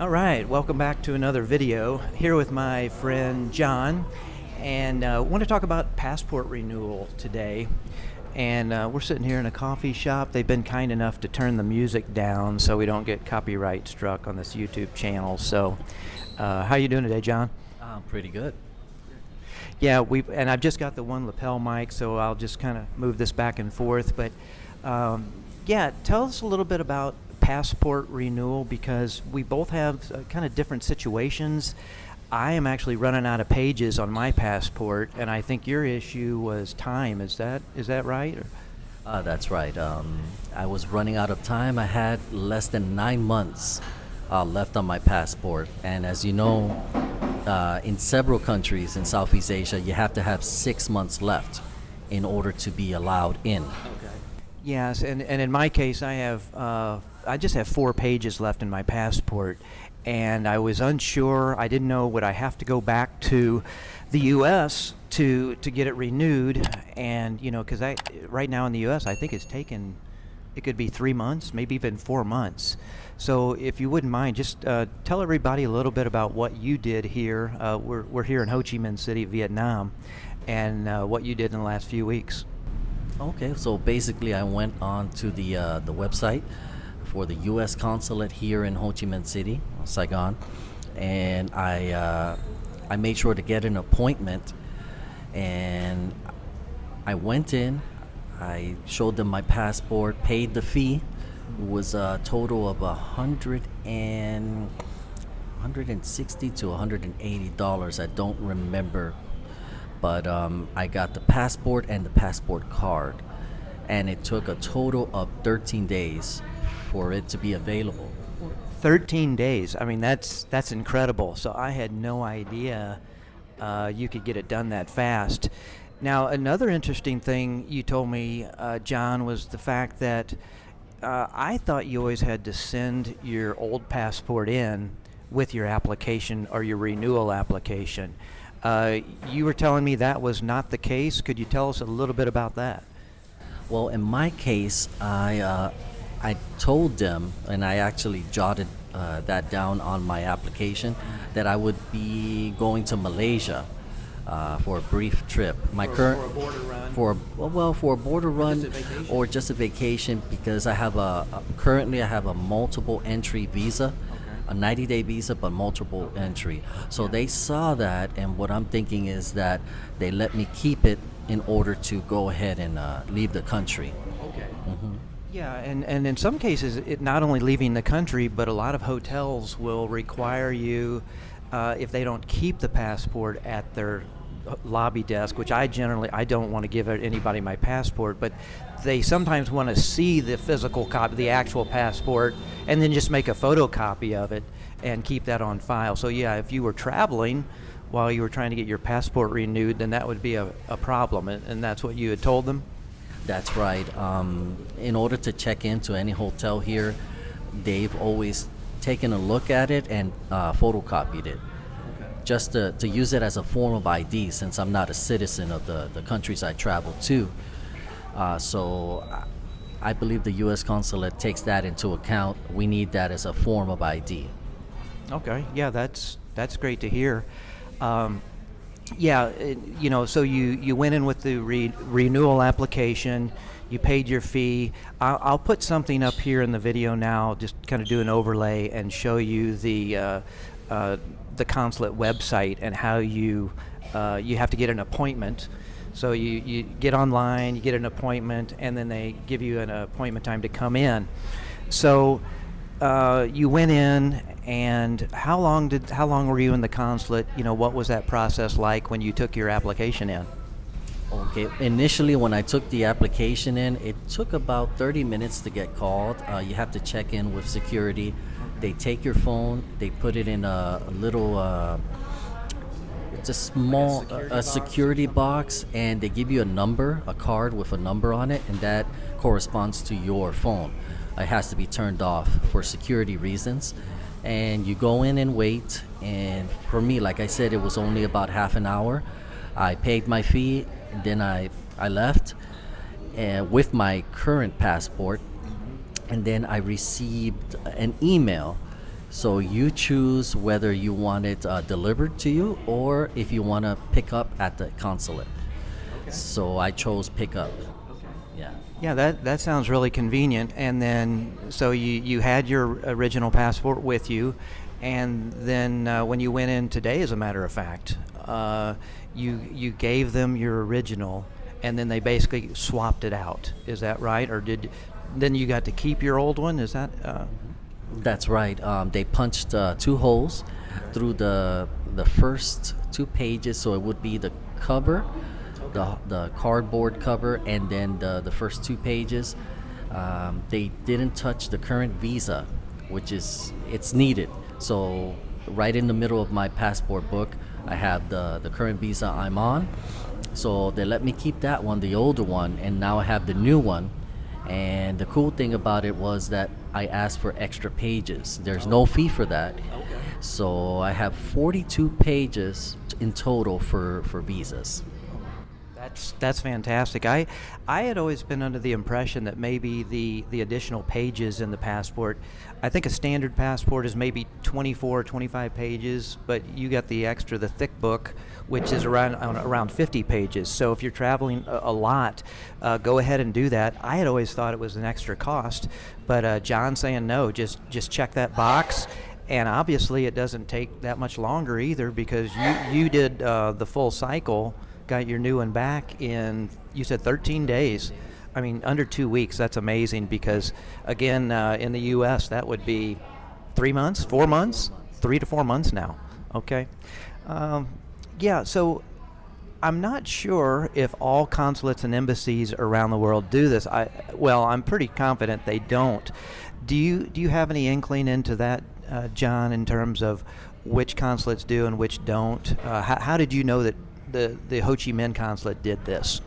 All right, welcome back to another video. Here with my friend John, and want to talk about passport renewal today. And we're sitting here in a coffee shop. They've been kind enough to turn the music down so we don't get copyright struck on this YouTube channel. So, how you doing today, John? Pretty good. Yeah, and I've just got the one lapel mic, so I'll just kind of move this back and forth. But yeah, tell us a little bit about passport renewal, because we both have kind of different situations. I am actually running out of pages on my passport, and I think your issue was time. Is that right? That's right. I was running out of time. I had less than 9 months left on my passport. And as you know, in several countries in Southeast Asia, you have to have 6 months left in order to be allowed in. Okay. Yes, and in my case, I just have 4 pages left in my passport, and I was unsure. I didn't know, would I have to go back to the U.S. to get it renewed, and because right now in the U.S. I think it could be 3 months, maybe even 4 months. So if you wouldn't mind, just tell everybody a little bit about what you did here. We're here in Ho Chi Minh City, Vietnam, and what you did in the last few weeks. Okay, so basically I went on to the website for the U.S. Consulate here in Ho Chi Minh City, Saigon, and I made sure to get an appointment, and I went in, I showed them my passport, paid the fee. It was a total of $160 to $180. I don't remember, but I got the passport and the passport card, and it took a total of 13 days for it to be available. 13 days. I mean, that's incredible. So I had no idea you could get it done that fast. Now, another interesting thing you told me, John, was the fact that I thought you always had to send your old passport in with your application or your renewal application. You were telling me that was not the case. Could you tell us a little bit about that? Well, in my case, I told them, and I actually jotted that down on my application, that I would be going to Malaysia for a brief trip. For a border run? For a border run or just a vacation, because currently I have a multiple entry visa. A 90-day visa, but multiple entry. So they saw that, and what I'm thinking is that they let me keep it in order to go ahead and leave the country. Okay. Mm-hmm. Yeah, and in some cases, it not only leaving the country, but a lot of hotels will require you, if they don't keep the passport at their lobby desk, which I don't want to give anybody my passport, but they sometimes want to see the physical copy, the actual passport, and then just make a photocopy of it and keep that on file. So yeah, if you were traveling while you were trying to get your passport renewed, then that would be a problem, and that's what you had told them? That's right. In order to check into any hotel here, they've always taken a look at it and photocopied it, just to use it as a form of ID, since I'm not a citizen of the countries I travel to. So I believe the U.S. Consulate takes that into account. We need that as a form of ID. Okay, yeah, that's great to hear. Yeah, so you went in with the renewal application, you paid your fee. I'll put something up here in the video now, just kind of do an overlay and show you the consulate website and how you have to get an appointment. So you get online, you get an appointment, and then they give you an appointment time to come in. So you went in, and how long were you in the consulate? What was that process like when you took your application in? Okay, initially when I took the application in, it took about 30 minutes to get called. You have to check in with security. They take your phone, they put it in a little, it's a small security box, and they give you a card with a number on it, and that corresponds to your phone. It has to be turned off for security reasons. And you go in and wait, and for me, like I said, it was only about half an hour. I paid my fee, and then I left with my current passport, and then I received an email So you choose whether you want it delivered to you or if you want to pick up at the consulate. So I chose pick up. Yeah. Yeah, that sounds really convenient. And then, so you had your original passport with you, and then when you went in today, as a matter of fact, you gave them your original, and then they basically swapped it out. Is that right? Or then you got to keep your old one? Is that? That's right. They punched 2 holes through the first 2 pages, so it would be the cover, the cardboard cover, and then the first 2 pages. They didn't touch the current visa, which it's needed. So right in the middle of my passport book, I have the current visa I'm on. So they let me keep that one, the older one, and now I have the new one. And the cool thing about it was that I asked for extra pages. There's no fee for that. So I have 42 pages in total for visas. That's fantastic. I had always been under the impression that maybe the additional pages in the passport, I think a standard passport is maybe 24 or 25 pages, but you got the extra, the thick book, which is around 50 pages. So if you're traveling a lot, go ahead and do that. I had always thought it was an extra cost, but John's saying no, just check that box. And obviously it doesn't take that much longer either, because you did the full cycle, got your new one back in, you said 13 days. I mean, under 2 weeks. That's amazing, because again, in the U.S. that would be 3 months, 4 months, 3 to 4 months now. Okay. Yeah, so I'm not sure if all consulates and embassies around the world do this. I'm pretty confident they don't. Do you have any inkling into that, John, in terms of which consulates do and which don't? How did you know that the Ho Chi Minh consulate did this?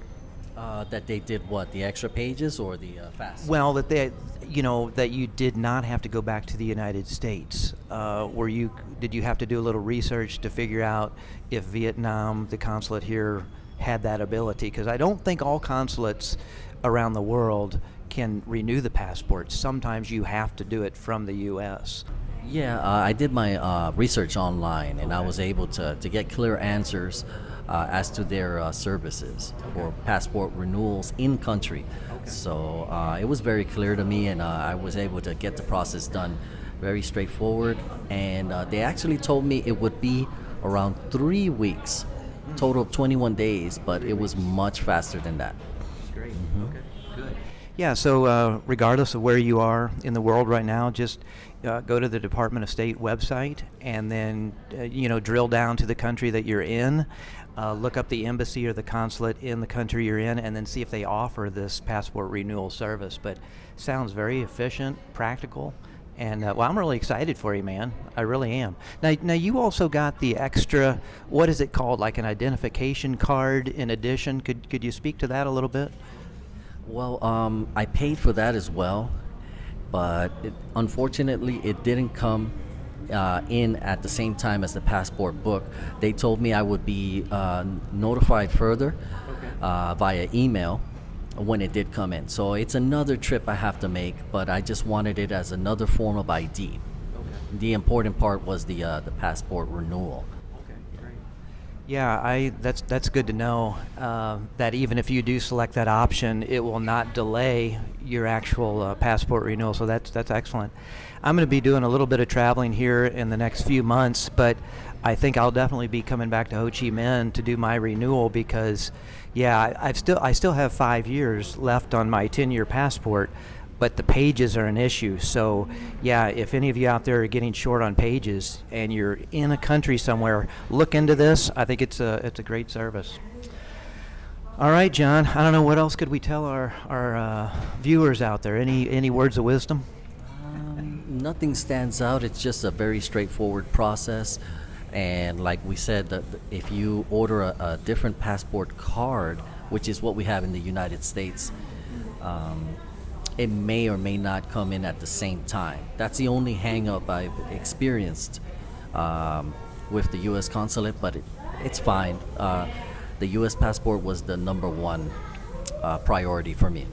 That they did what? The extra pages or the fast? Well, that that you did not have to go back to the United States. Did you have to do a little research to figure out if Vietnam, the consulate here, had that ability? Because I don't think all consulates around the world can renew the passports. Sometimes you have to do it from the U.S. Yeah, I did my research online, and I was able to get clear answers as to their services for passport renewals in country. So it was very clear to me, and I was able to get the process done very straightforward. And they actually told me it would be around 3 weeks, total of 21 days, but it was much faster than that. Great. Okay. Good. Yeah, so regardless of where you are in the world right now, just go to the Department of State website, and then drill down to the country that you're in. Look up the embassy or the consulate in the country you're in, and then see if they offer this passport renewal service. But sounds very efficient, practical, and I'm really excited for you, man. I really am. Now you also got the extra, what is it called, like an identification card in addition? Could you speak to that a little bit? Well, I paid for that as well, but unfortunately it didn't come in at the same time as the passport book. They told me I would be notified further via email when it did come in. So it's another trip I have to make, but I just wanted it as another form of ID. Okay. The important part was the passport renewal. Yeah, that's good to know, that even if you do select that option, it will not delay your actual passport renewal. So that's excellent. I'm going to be doing a little bit of traveling here in the next few months, but I think I'll definitely be coming back to Ho Chi Minh to do my renewal, because, yeah, I still have 5 years left on my 10-year passport, but the pages are an issue. So, yeah, if any of you out there are getting short on pages and you're in a country somewhere, look into this. I think it's a great service. All right, John. I don't know, what else could we tell our viewers out there? Any words of wisdom? Nothing stands out. It's just a very straightforward process. And like we said, that if you order a different passport card, which is what we have in the United States, it may or may not come in at the same time. That's the only hang-up I've experienced with the U.S. consulate, but it's fine. The U.S. passport was the number one priority for me.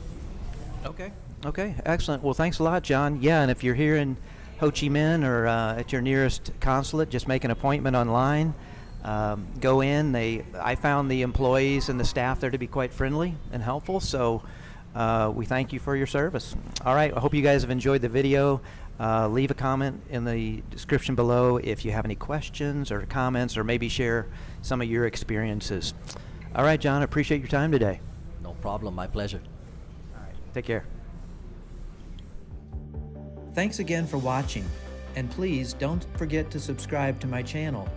Okay, excellent. Well, thanks a lot, John. Yeah, and if you're here in Ho Chi Minh or at your nearest consulate, just make an appointment online. Go in. I found the employees and the staff there to be quite friendly and helpful, so we thank you for your service. All right, I hope you guys have enjoyed the video. Leave a comment in the description below if you have any questions or comments, or maybe share some of your experiences. All right, John, I appreciate your time today. No problem, my pleasure. All right, take care. Thanks again for watching, and please don't forget to subscribe to my channel,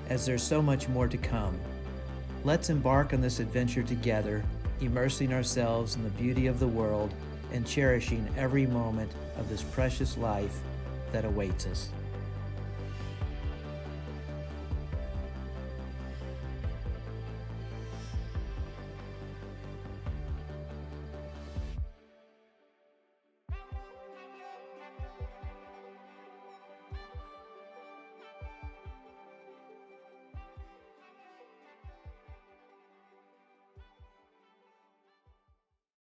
as there's so much more to come. Let's embark on this adventure together, immersing ourselves in the beauty of the world and cherishing every moment of this precious life that awaits us.